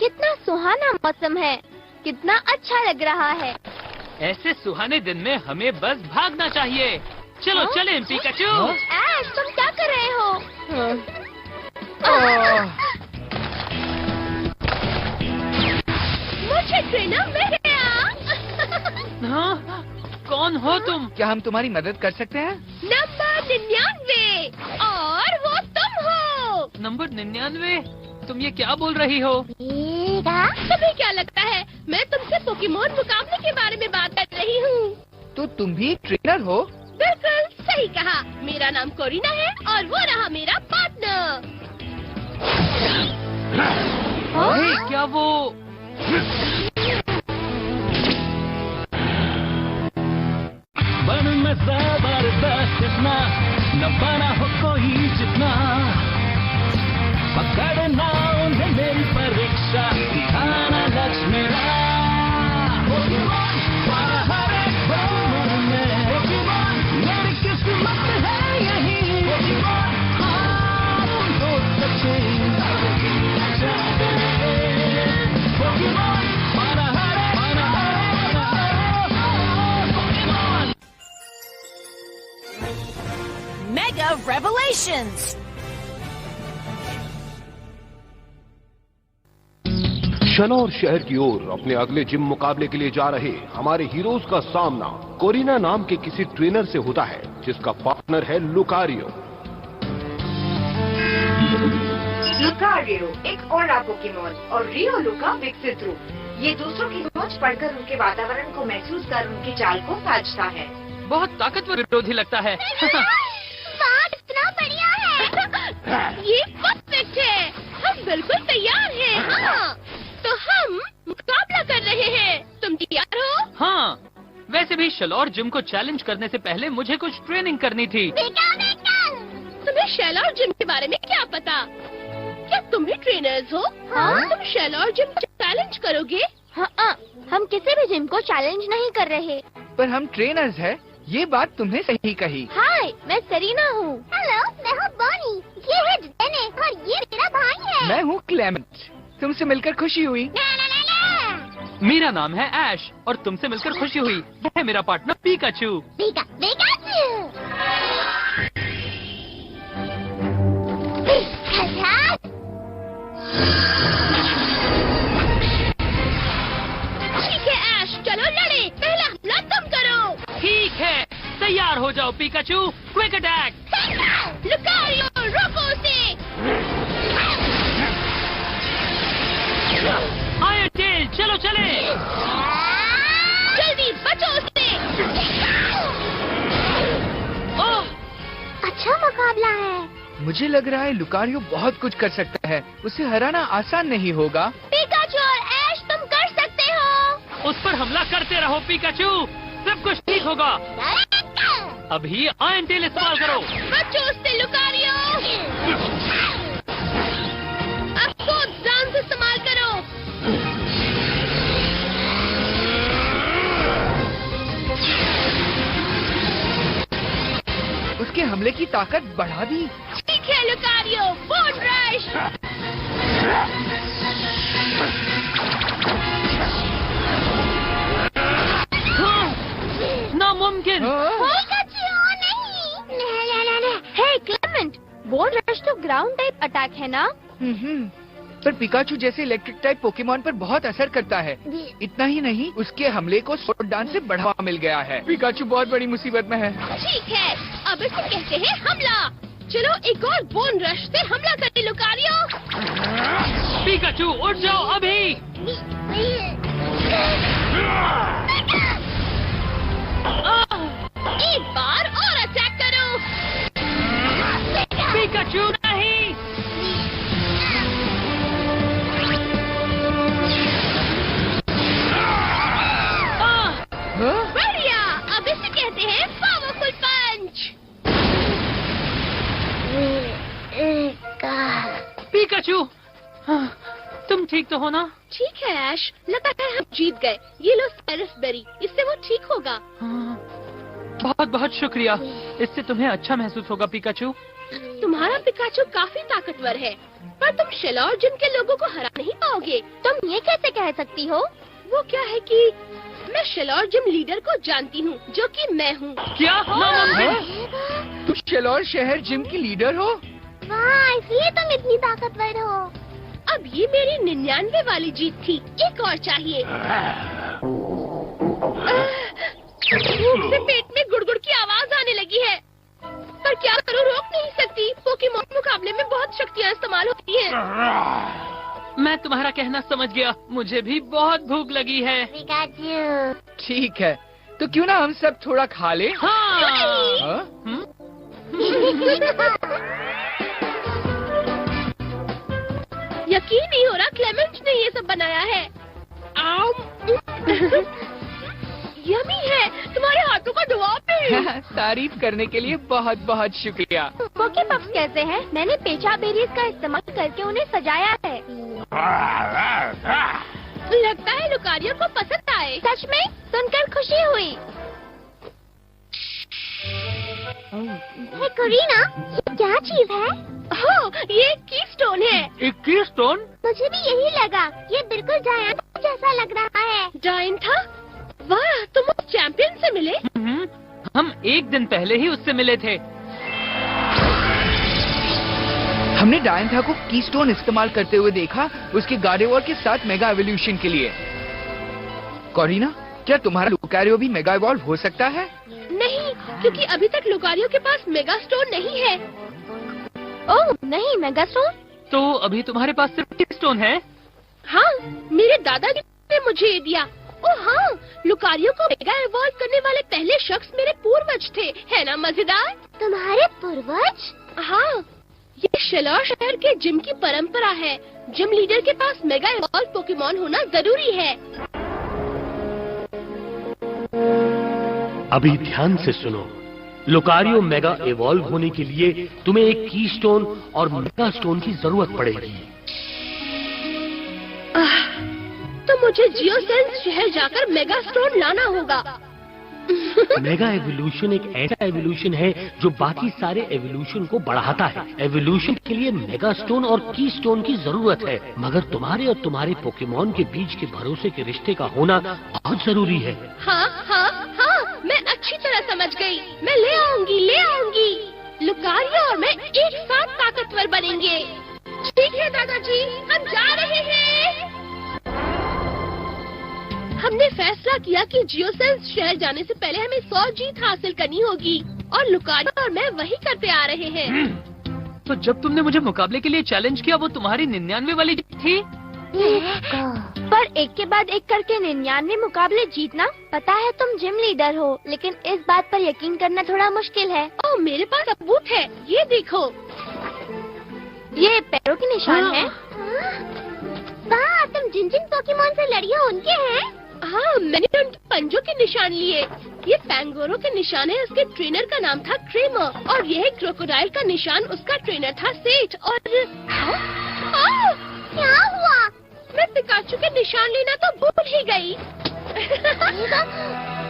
कितना सुहाना मौसम है, कितना अच्छा लग रहा है। ऐसे सुहाने दिन में हमें बस भागना चाहिए। चलो चलें पिकाचू। ऐश, तुम क्या कर रहे हो? मुझे ट्रेनर मिल गया। हाँ? कौन हो तुम? क्या हम तुम्हारी मदद कर सकते हैं? नंबर 99 और वो तुम हो। नंबर 99? तुम ये क्या बोल रही हो? तुम्हें क्या लगता है मैं तुमसे पोकेमोन मुकाबले के बारे में बात कर रही हूँ? तो तुम भी एक ट्रेनर हो? बिल्कुल सही कहा। मेरा नाम कोरिना है और वो रहा मेरा पार्टनर। क्या वो? बन में जबरदस्त इतना न बना हो कोई जितना, पकड़ना उन्हें मेरी परीक्षा, दिखाना लक्ष्य मेरा। मेरी किस्मत है यही, हाँ तो सच्चे Mega Revelations! शनौर शहर की ओर अपने अगले जिम मुकाबले के लिए जा रहे हमारे हीरोज का सामना कोरिना नाम के किसी ट्रेनर से होता है, जिसका पार्टनर है लुकारियो। लुकारियो एक ओरा पोकेमोन और रियो लुका विकसित रूप। ये दूसरों की सोच पढ़कर उनके वातावरण को महसूस कर उनकी चाल को साझता है। बहुत ताकतवर विरोधी लगता है। बात इतना बढ़िया है। ये परफेक्ट है। हम बिल्कुल तैयार हैं। हाँ, तो हम मुकाबला कर रहे हैं। तुम तैयार हो? हाँ, वैसे भी शलौर जिम को चैलेंज करने से पहले मुझे कुछ ट्रेनिंग करनी थी। तुम्हें शैलौर जिम के बारे में क्या पता? क्या तुम भी ट्रेनर्स हो? हाँ? तुम शैलौर जिम को चैलेंज करोगे? हाँ, हम किसी भी जिम को चैलेंज नहीं कर रहे। पर हम ट्रेनर्स हैं। ये बात तुमने सही कही। हाय, मैं सरीना हूँ। हेलो, मैं हूँ बॉनी। ये है जेने और ये मेरा भाई है। मैं हूँ क्लेमेंट। तुमसे मिलकर खुशी हुई। मेरा नाम है ऐश और तुमसे मिलकर खुशी हुई। यह है मेरा पार्टनर पिकाचू। ठीक है ऐश, चलो लड़े। पहला हमला तुम करो। ठीक है, तैयार हो जाओ पिकाचू। Quick attack. लुकारियो, रोको उसे। आयरन टेल, चलो चले। जल्दी बचो उसे। ओह, अच्छा मुकाबला है। मुझे लग रहा है लुकारियो बहुत कुछ कर सकता है। उसे हराना आसान नहीं होगा। पिकाचू और ऐश, तुम कर सकते हो। उस पर हमला करते रहो पिकाचू, सब कुछ ठीक होगा। अभी आयरन टेल इस्तेमाल करो। बचो उससे लुकारियो। अब खुद जान से इस्तेमाल करो। उसके हमले की ताकत बढ़ा दी। ठीक है लुकारियो, बोन रश। नामुमकिन। हे क्लेमेंट, बोन रश तो ग्राउंड टाइप अटैक है ना? पर पिकाचू जैसे इलेक्ट्रिक टाइप पोकेमोन पर बहुत असर करता है। इतना ही नहीं, उसके हमले को स्वॉर्ड डांस से बढ़ावा मिल गया है। पिकाचू बहुत बड़ी मुसीबत में है। ठीक है, अब इसे कहते हैं हमला। चलो एक और बोन रश से हमला करते लुकारियो। पिकाचू उठ जाओ अभी। एक बार और अटैक करो। पिकाचू नहीं। बढ़िया, अब इसे कहते हैं पावरफुल पंच। पिकाचू, तुम ठीक तो हो ना? ठीक है ऐश, लगता है हम जीत गए। ये लो स्पेरिस बेरी, इससे वो ठीक होगा। बहुत बहुत शुक्रिया। इससे तुम्हें अच्छा महसूस होगा पिकाचू। तुम्हारा पिकाचू काफी ताकतवर है। पर तुम शेला और जिम के लोगों को हरा नहीं पाओगे। तुम ये कैसे कह सकती हो? वो क्या है कि मैं शेला और जिम लीडर को जानती हूँ, जो कि मैं हूँ। क्या? तुम शेलौर शहर जिम की लीडर हो? वाह, इसलिए तुम इतनी ताकतवर हो। अब ये मेरी 99 वाली जीत थी, एक और चाहिए। भूख से पेट में गुड़गुड़ की आवाज आने लगी है, पर क्या करूँ, रोक नहीं सकती। पोकेमॉन मुकाबले में बहुत शक्तियाँ इस्तेमाल होती हैं। मैं तुम्हारा कहना समझ गया, मुझे भी बहुत भूख लगी है। ठीक है, तो क्यों ना हम सब थोड़ा खा ले? हाँ। यकीन नहीं हो रहा क्लेमेंट ने ये सब बनाया है। यमी है, तुम्हारे हाथों का जवाब नहीं। तारीफ करने के लिए बहुत बहुत शुक्रिया। पोके पफ्स कैसे हैं? मैंने पेचा बेरीज का इस्तेमाल करके उन्हें सजाया है। लगता है लुकारियों को पसंद आए। सच में? सुनकर खुशी हुई। करीना, ये क्या चीज है? हो, ये कीस्टोन है। एक कीस्टोन? मुझे भी यही लगा, ये बिल्कुल जायंट जैसा लग रहा है। जायंट था? वाह, तुम उस चैंपियन से मिले? हम एक दिन पहले ही उससे मिले थे। हमने डायंथा को कीस्टोन इस्तेमाल करते हुए देखा, उसके गार्डेवॉर के साथ मेगा एवोल्यूशन के लिए। कोरिना, क्या तुम्हारा लुकारियो भी मेगा इवॉल्व हो सकता है? नहीं, क्योंकि अभी तक लुकारियो के पास मेगा स्टोन नहीं है। ओह नहीं, मेगा स्टोन? तो अभी तुम्हारे पास सिर्फ कीस्टोन है? हाँ, मेरे दादाजी ने मुझे ये दिया। ओह हाँ, लुकारियो को मेगा इवॉल्व करने वाले पहले शख्स मेरे पूर्वज थे, है ना मजेदार? तुम्हारे पूर्वज? हाँ, ये शेलौर शहर के जिम की परंपरा है। जिम लीडर के पास मेगा इवॉल्व पोकेमॉन होना जरूरी है। अभी ध्यान से सुनो, लुकारियो मेगा इवॉल्व होने के लिए तुम्हें एक कीस्टोन और मेगा स्टोन की जरूरत पड़ेगी। तो मुझे जियोसेंस शहर जाकर मेगा स्टोन लाना होगा। मेगा एवोल्यूशन एक ऐसा एवोल्यूशन है जो बाकी सारे एवोल्यूशन को बढ़ाता है। एवोल्यूशन के लिए मेगा स्टोन और की स्टोन की जरूरत है, मगर तुम्हारे और तुम्हारे पोकेमॉन के बीच के भरोसे के रिश्ते का होना बहुत जरूरी है। हाँ हाँ हाँ, मैं अच्छी तरह समझ गई। मैं ले आऊंगी। लुकारियो और मैं एक साथ ताकतवर बनेंगे। ठीक है दादाजी, हम जा रहे हैं। हमने फैसला किया कि जियोसेंस शहर जाने से पहले हमें 100 जीत हासिल करनी होगी, और लुकारियो और मैं वही करते आ रहे हैं। तो जब तुमने मुझे मुकाबले के लिए चैलेंज किया, वो तुम्हारी 99 वाली जीत थी? पर एक के बाद एक करके 99 मुकाबले जीतना? पता है तुम जिम लीडर हो, लेकिन इस बात पर यकीन करना थोड़ा मुश्किल है। ओह, मेरे पास सबूत है, ये देखो। ये पैरों के निशान है। वाह, तुम जिन पोकेमॉन से लड़ी हो उनके हैं? हाँ, मैंने उनके पंजों के निशान लिए। ये पैंगोरो के निशान है, उसके ट्रेनर का नाम था क्रेमर, और यह क्रोकोडाइल का निशान उसका ट्रेनर था सेठ। और क्या हुआ? मैं पिकाचू के निशान लेना तो भूल ही गई।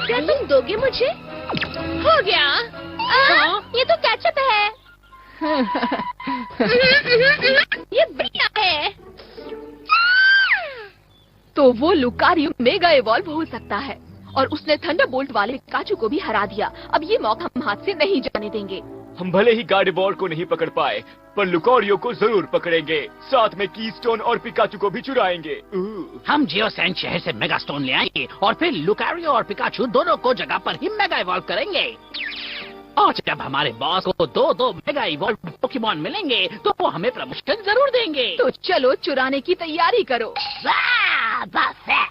क्या तुम दोगे मुझे? हो गया। ये तो कैचअप है। ये बढ़िया है। तो वो लुकारियो मेगा इवॉल्व हो सकता है, और उसने थंडरबोल्ट वाले पिकाचू को भी हरा दिया। अब ये मौका हम हाथ से नहीं जाने देंगे। हम भले ही गार्डेवॉर को नहीं पकड़ पाए, पर लुकारियो को जरूर पकड़ेंगे। साथ में कीस्टोन और पिकाचू को भी चुराएंगे। हम जियोसेंस शहर से मेगा स्टोन ले आएंगे, और फिर लुकारियो और पिकाचू दोनों को जगह पर ही मेगा इवॉल्व करेंगे। और जब हमारे बॉस को दो मेगा इवॉल्व पोकेमॉन मिलेंगे, तो वो हमें प्रमोशन जरूर देंगे। तो चलो चुराने की तैयारी करो। बस है।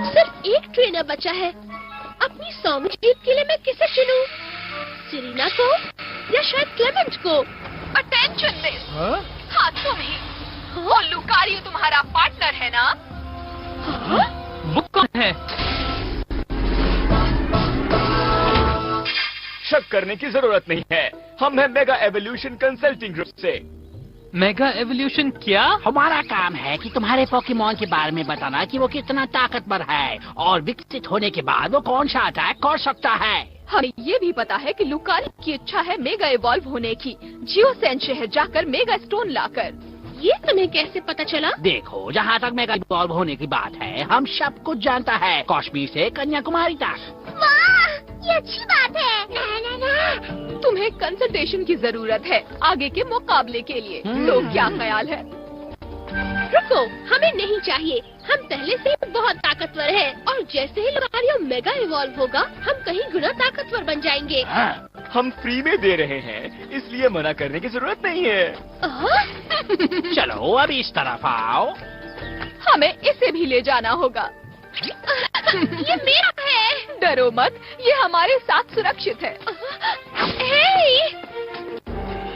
सिर्फ एक ट्रेनर बचा है। अपनी 100वीं जीत के लिए मैं किसे चुनूं? सेरेना को या शायद क्लेमेंट को? Attention miss. हाँ, तुम ही। वो लुकारियो तुम्हारा पार्टनर है ना? वो कौन है? शक करने की जरूरत नहीं है, हम हैं मेगा एवोल्यूशन कंसल्टिंग ग्रुप से। मेगा एवोल्यूशन क्या? हमारा काम है कि तुम्हारे पोकेमॉन के बारे में बताना कि वो कितना ताकतवर है, और विकसित होने के बाद वो कौन सा अटैक कर सकता है। हमें ये भी पता है कि लुकारियो की इच्छा है मेगा इवॉल्व होने की, जियोसेन शहर जाकर मेगा स्टोन लाकर। ये तुम्हें कैसे पता चला? देखो, जहाँ तक मेगा इवॉल्व होने की बात है, हम सब कुछ जानता है, कश्मीर से कन्याकुमारी तक। वाह, ये अच्छी बात है। ना। तुम्हें कंसल्टेशन की जरूरत है आगे के मुकाबले के लिए। तो क्या ख्याल है? रुको, हमें नहीं चाहिए। हम पहले से ही बहुत ताकतवर हैं और जैसे ही लुकारियो मेगा इवॉल्व होगा, हम कहीं गुना ताकतवर बन जाएंगे। हम फ्री में दे रहे हैं, इसलिए मना करने की जरूरत नहीं है। चलो अब इस तरफ आओ। हमें इसे भी ले जाना होगा। ये मेरा है। डरो मत, ये हमारे साथ सुरक्षित है। हे!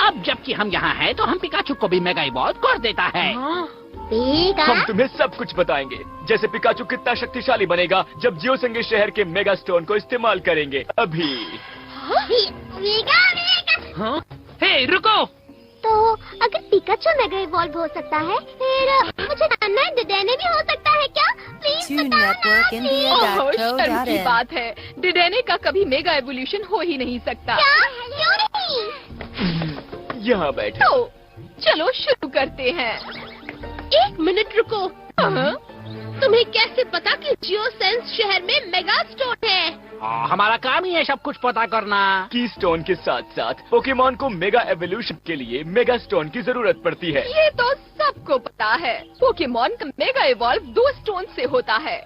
अब जबकि हम यहाँ हैं, तो हम पिकाचू को भी मेगा इवॉल्व कर देता है। हम तुम्हें सब कुछ बताएंगे, जैसे पिकाचू कितना शक्तिशाली बनेगा जब जियोसेन शहर के मेगा स्टोन को इस्तेमाल करेंगे। अभी हे, रुको। तो अगर पिकाचू मेगा इवॉल्व हो सकता है, फिर मुझे जानना है डिडेने भी हो सकता है क्या? प्लीज ओह, शर्म की बात है। डिडेने का कभी मेगा एवोल्यूशन हो ही नहीं सकता। क्यों नहीं? यहाँ बैठे। तो चलो शुरू करते हैं। 1 मिनट रुको। तुम्हें कैसे पता कि जियोसेन शहर में मेगा स्टोन है? हमारा काम ही है सब कुछ पता करना। की स्टोन के साथ साथ पोकेमॉन को मेगा एवोल्यूशन के लिए मेगा स्टोन की जरूरत पड़ती है। ये तो सबको पता है। पोकेमॉन का मेगा इवॉल्व 2 स्टोन से होता है।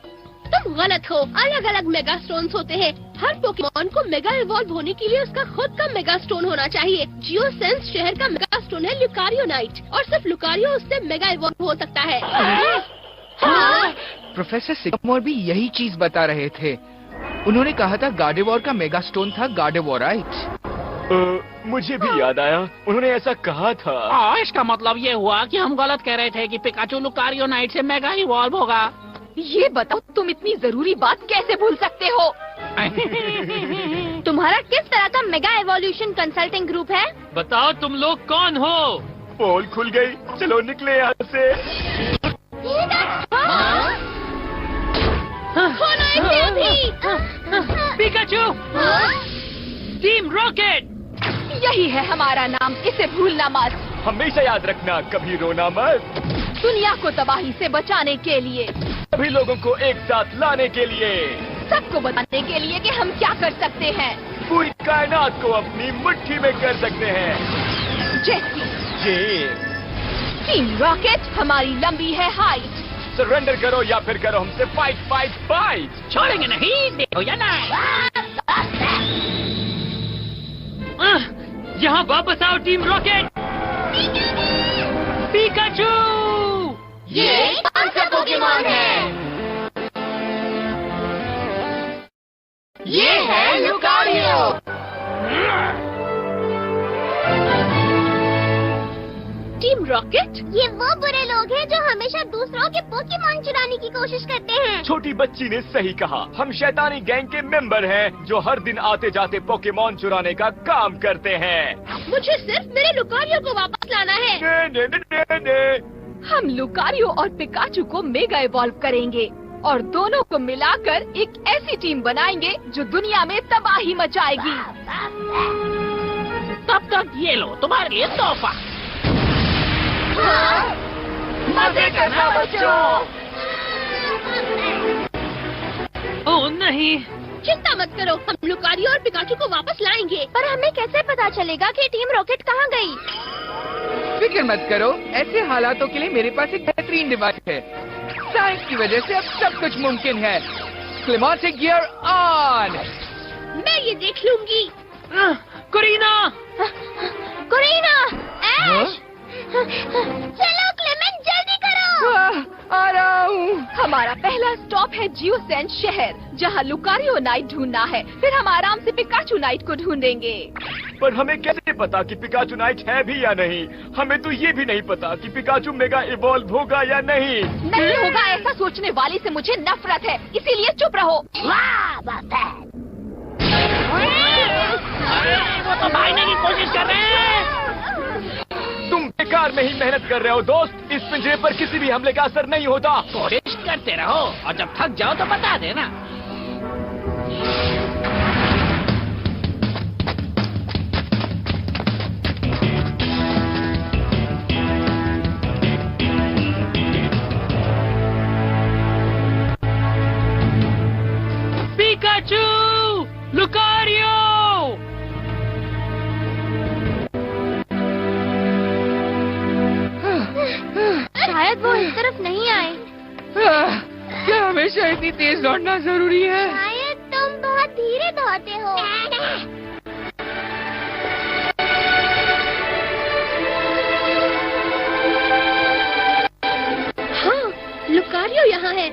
तुम गलत हो। अलग अलग मेगा स्टोन्स होते हैं। हर पोकेमॉन को मेगा इवॉल्व होने के लिए उसका खुद का मेगा स्टोन होना चाहिए। जियोसेन शहर का मेगा स्टोन है लुकारियो नाइट, और सिर्फ लुकारियो उससे मेगा इवॉल्व हो सकता है। प्रोफेसर सिगमोर भी यही चीज बता रहे थे। उन्होंने कहा था गार्डेवोर का मेगा स्टोन था गार्डेवोराइट। मुझे भी याद आया, उन्होंने ऐसा कहा था। इसका मतलब ये हुआ कि हम गलत कह रहे थे कि पिकाचू लुकारियो नाइट से मेगा इवॉल्व होगा। ये बताओ, तुम इतनी जरूरी बात कैसे भूल सकते हो? तुम्हारा किस तरह का मेगा एवोल्यूशन कंसल्टिंग ग्रुप है? बताओ तुम लोग कौन हो? पोल खुल गई, चलो निकले यहाँ से। पिकाचू! Team rocket! यही है हमारा नाम, इसे भूलना मत। हमेशा याद रखना, कभी रोना मत। दुनिया को तबाही से बचाने के लिए, सभी लोगों को एक साथ लाने के लिए, सबको बताने के लिए कि हम क्या कर सकते हैं। पूरी कायनात को अपनी मुट्ठी में कर सकते हैं। जैसी टीम रॉकेट हमारी लंबी है हाइट। सरेंडर करो या फिर करो हमसे फाइट फाइट फाइट। छोड़ेंगे नहीं, देखो या नहीं। यहाँ वापस आओ टीम रॉकेट। पिकाचू! ये कौन सा पोकेमॉन है? ये है लुकारियो। Team rocket? ये वो बुरे लोग हैं जो हमेशा दूसरों के पोकेमॉन चुराने की कोशिश करते हैं। छोटी बच्ची ने सही कहा। हम शैतानी गैंग के मेंबर हैं जो हर दिन आते जाते पोकेमॉन चुराने का काम करते हैं। मुझे सिर्फ मेरे लुकारियो को वापस लाना है। ने। हम लुकारियो और पिकाचू को मेगा इवॉल्व करेंगे और दोनों को मिलाकर एक ऐसी टीम बनाएंगे जो दुनिया में तबाही मचाएगी। तब तक ये लो तुम्हारे लिए तोहफा। मजे करना बच्चों। ओह नहीं, चिंता मत करो, हम लुकारियो और पिकाचू को वापस लाएंगे। पर हमें कैसे पता चलेगा कि टीम रॉकेट कहाँ गई? फिक्र मत करो, ऐसे हालातों के लिए मेरे पास एक बेहतरीन डिवाइस है। साइंस की वजह से अब सब कुछ मुमकिन है। क्लेमेंटिक गियर ऑन। मैं ये देख लूंगी। कोरिना! कोरिना! ऐश! चलो क्लेमेंट, जल्दी करो। आ रहा हूँ। हमारा पहला स्टॉप है जियोसेन शहर, जहाँ लुकारियो नाइट ढूंढना है। फिर हम आराम से पिकाचू नाइट को ढूंढेंगे। पर हमें कैसे पता कि पिकाचू नाइट है भी या नहीं? हमें तो ये भी नहीं पता कि पिकाचू मेगा इवॉल्व होगा या नहीं। नहीं होगा ऐसा सोचने वाली से मुझे नफरत है, इसीलिए चुप रहो। वो तो भागने की कोशिश कर रहे हैं। तुम बेकार में ही मेहनत कर रहे हो दोस्त। इस पिंजरे पर किसी भी हमले का असर नहीं होता। कोशिश करते रहो और जब थक जाओ तो बता देना। शायद वो इस तरफ नहीं आए। क्या हमेशा इतनी तेज दौड़ना जरूरी है? शायद तुम बहुत धीरे दौड़ते हो। हाँ, लुकारियो यहाँ है।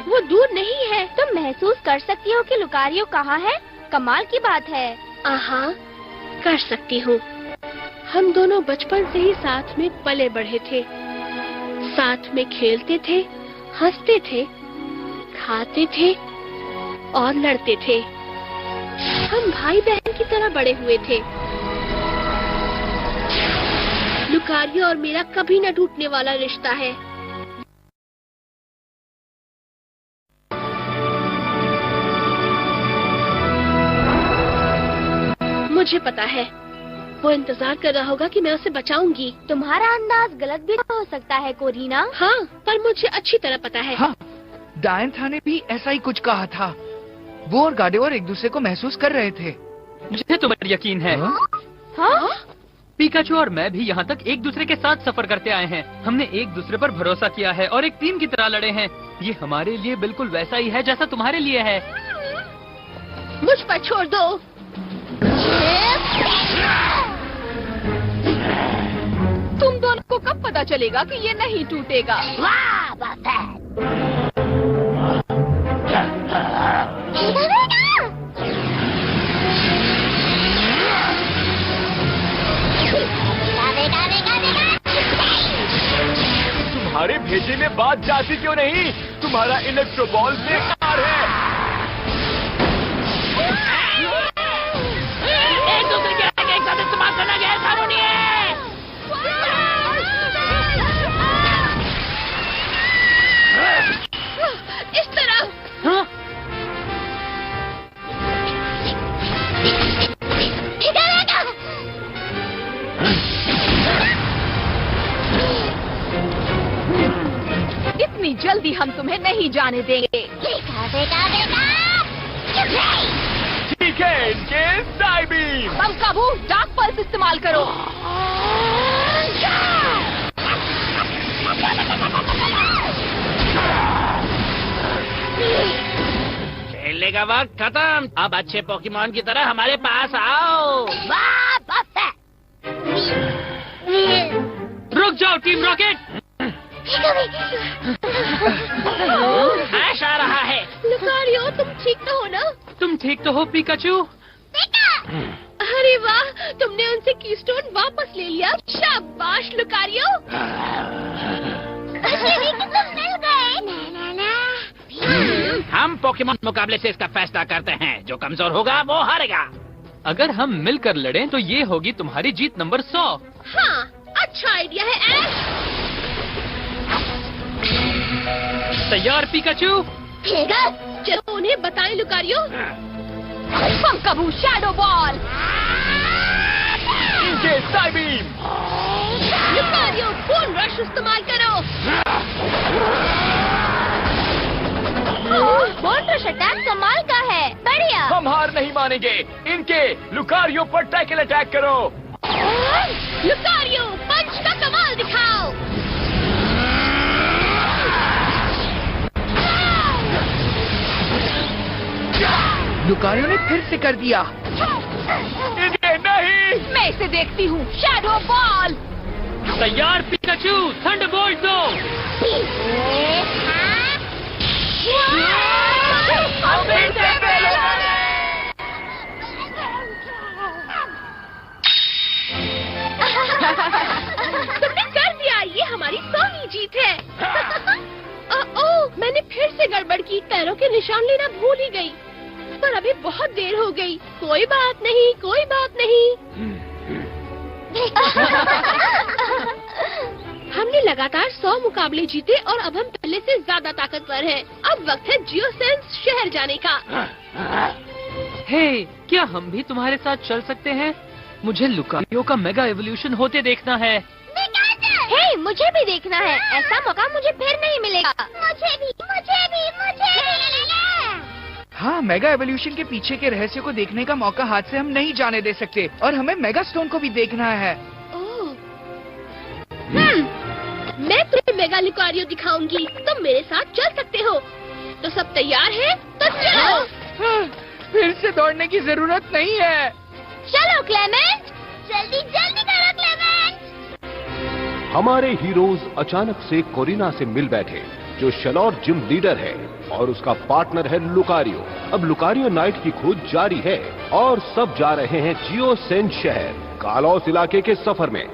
वो दूर नहीं है। तुम महसूस कर सकती हो कि लुकारियो कहाँ है? कमाल की बात है। हाँ, कर सकती हूँ। हम दोनों बचपन से ही साथ में पले बढ़े थे। साथ में खेलते थे, हंसते थे, खाते थे और लड़ते थे। हम भाई बहन की तरह बड़े हुए थे। लुकारियो और मेरा कभी न टूटने वाला रिश्ता है। मुझे पता है वो इंतजार कर रहा होगा कि मैं उसे बचाऊंगी। तुम्हारा अंदाज गलत भी हो सकता है कोरिना। हाँ, पर मुझे अच्छी तरह पता है। हाँ, डायंथा ने भी ऐसा ही कुछ कहा था। वो और गार्डेवर एक दूसरे को महसूस कर रहे थे। मुझे तुम पर यकीन है। हाँ? पिकाचू और मैं भी यहाँ तक एक दूसरे के साथ सफर करते आए हैं। हमने एक दूसरे पर भरोसा किया है और एक टीम की तरह लड़े हैं। ये हमारे लिए बिल्कुल वैसा ही है जैसा तुम्हारे लिए है। मुझ पर छोड़ दो। तुम दोनों को कब पता चलेगा कि ये नहीं टूटेगा? तुम्हारे भेजे में बात जाती क्यों नहीं? तुम्हारा इलेक्ट्रो बॉल बेकार है। एक दूसरे के आगे एक साथ इस्तेमाल करना गैर कानूनी है। इस तरह। हाँ? इतनी जल्दी हम तुम्हें नहीं जाने देंगे। ठीक है, इनके साई बीम। बम काबू, डार्क पल्स इस्तेमाल करो। खेलने का वक्त खत्म। अब अच्छे पोकेमॉन की तरह हमारे पास आओ। रुक जाओ टीम रॉकेट। ऐश आ रहा है। लुकारियो, तुम ठीक तो हो ना? तुम ठीक तो हो पिकाचू? अरे वाह, तुमने उनसे कीस्टोन वापस ले लिया। शाबाश लुकारियो। हम पोकेमॉन मुकाबले से इसका फैसला करते हैं। जो कमजोर होगा वो हारेगा। अगर हम मिलकर लड़ें तो ये होगी तुम्हारी जीत नंबर 100। हाँ, अच्छा आइडिया है ऐश। तैयार पिकाचू? चलो उन्हें बताएं लुकारियो। बम काबू, शैडो बॉल। इनके साई बीम। लुकारियो, खून रश इस्तेमाल करो। बॉल रश अटैक कमाल का है। बढ़िया। हम हार नहीं मानेंगे। इनके लुकारियो पर टैकल अटैक करो। लुकारियो, पंच का कमाल दिखाओ। लुकारियो ने फिर से कर दिया। इन्हें नहीं। मैं इसे देखती हूँ। Shadow ball. तैयार पिकाचू, थंडरबोल्ट दो। तुमने कर दिया। ये हमारी 100वीं जीत है। मैंने फिर से गड़बड़ की। पैरों के निशान लेना भूल ही गई। पर अभी बहुत देर हो गई। कोई बात नहीं, कोई बात नहीं। हमने लगातार 100 मुकाबले जीते और अब हम पहले से ज्यादा ताकतवर हैं। अब वक्त है जियोसेंस शहर जाने का। हे, क्या हम भी तुम्हारे साथ चल सकते हैं? मुझे लुकारियो का मेगा एवोल्यूशन होते देखना है। हे, मुझे भी देखना है। ऐसा मौका मुझे फिर नहीं मिलेगा। मुझे भी। हाँ, मेगा एवोल्यूशन के पीछे के रहस्य को देखने का मौका हाथ से हम नहीं जाने दे सकते। और हमें मेगा स्टोन को भी देखना है। मैं तुम्हें मेगा लुकारियो दिखाऊंगी। तुम मेरे साथ चल सकते हो। तो सब तैयार है? तो चलो। फिर से दौड़ने की जरूरत नहीं है। चलो क्लेमेंट, जल्दी जल्दी करो क्लेमेंट। हमारे हीरोज अचानक से कोरिना से मिल बैठे, जो शेलौर जिम लीडर है और उसका पार्टनर है लुकारियो। अब लुकारियो नाइट की खोज जारी है और सब जा रहे हैं जियो सेंज शहर कालौस इलाके के सफर में।